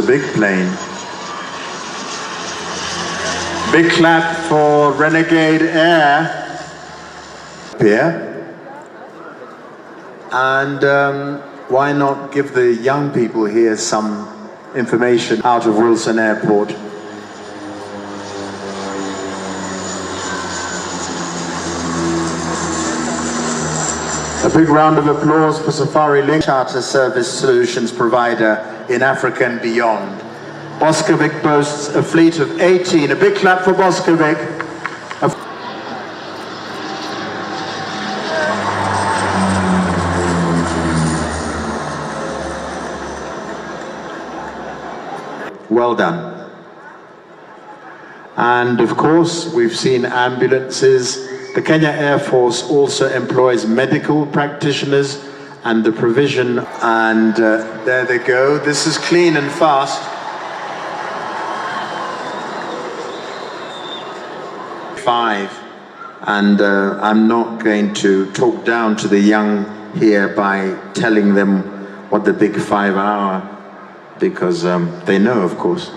big plane. Big clap for Renegade Air here. And why not give the young people here some information out of Wilson Airport. A big round of applause for Safari Link, charter service solutions provider in Africa and beyond. Boskovic boasts a fleet of 18. A big clap for Boskovic. Well done. And of course, we've seen ambulances. The Kenya Air Force also employs medical practitioners and the provision, and there they go. This is clean and fast. And I'm not going to talk down to the young here by telling them what the big 5 are, because they know, of course.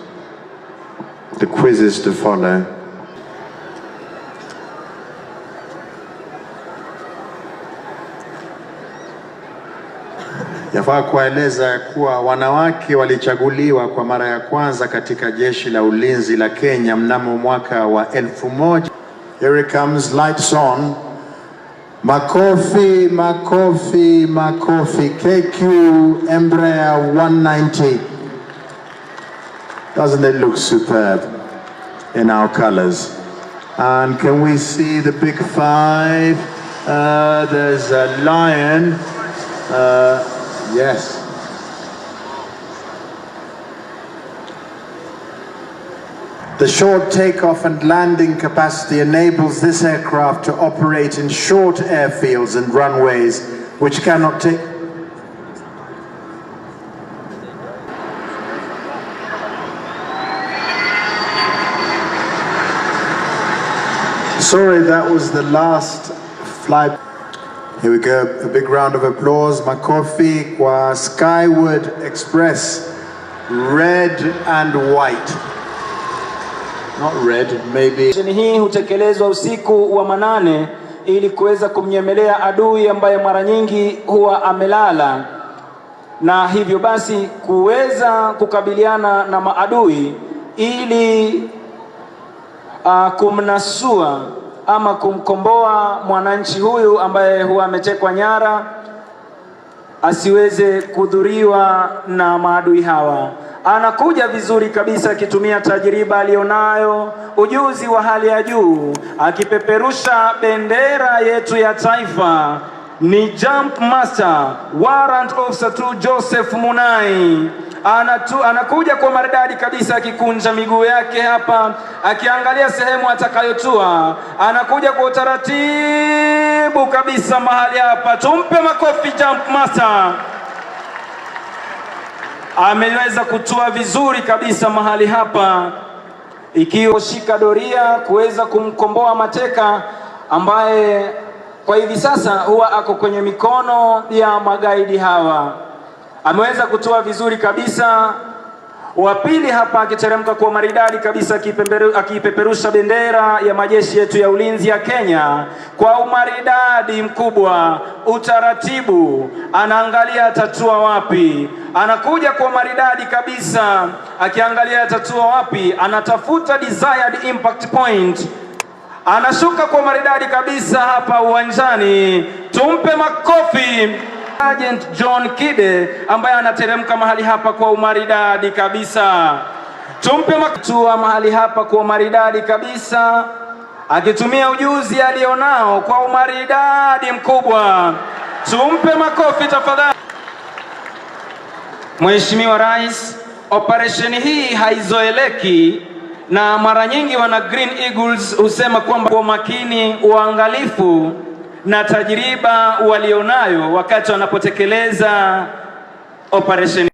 The quizzes to follow. Yafaa kueleza kuwa wanawake walichaguliwa kwa mara ya kwanza katika jeshi la ulinzi la Kenya mnamo mwaka wa 1000. Here it comes, lights on. Makofi, makofi, makofi. KQ Embraer 190. Doesn't it look superb in our colors? And can we see the big 5? There's a lion. Yes. The short takeoff and landing capacity enables this aircraft to operate in short airfields and runways which cannot take. Sorry, that was the last flight. Here we go, a big round of applause. Makofi kwa Skyward Express, red and white. Not red, maybe. Hii hutekelezwa usiku wa manane ili kuweza kumnyemelea adui ambaye mara nyingi huwa amelala, na hivyo basi kuweza kukabiliana na maadui ili kumnasua ama kumkomboa mwananchi huyu ambaye huwa ametekwa nyara asiweze kudhuriwa na maadui hawa. Anakuja vizuri kabisa akitumia tajriba alionayo, ujuzi wa hali ya juu, akipeperusha bendera yetu ya taifa. Ni Jump Master Warrant Officer 2 Joseph Munai. Anakuja kwa maridadi kabisa, akikunja miguu yake hapa, akiangalia sehemu atakayotua. Anakuja kwa utaratibu kabisa mahali hapa. Tumpe makofi Jump Master. Ameweza kutua vizuri kabisa mahali hapa, ikiwa shika doria kuweza kumkomboa mateka ambaye kwa hivi sasa huwa ako kwenye mikono ya magaidi hawa. Ameweza kutua vizuri kabisa. Wa pili hapa akiteremka kwa maridadi kabisa, akipeperusha bendera ya majeshi yetu ya ulinzi ya Kenya kwa umaridadi mkubwa, utaratibu. Anaangalia atatua wapi. Anakuja kwa maridadi kabisa, akiangalia atatua wapi. Anatafuta desired impact point. Anashuka kwa maridadi kabisa hapa uwanjani. Tumpe makofi Sergeant John Kide ambaye anateremka mahali hapa kwa umaridadi kabisa. Tumpe makofi mahali hapa kwa umaridadi kabisa, akitumia ujuzi alionao kwa umaridadi mkubwa. Tumpe makofi tafadhali. Mheshimiwa Rais, operation hii haizoeleki, na mara nyingi wana Green Eagles husema kwamba kwa makini, uangalifu na tajriba walionayo wakati wanapotekeleza operation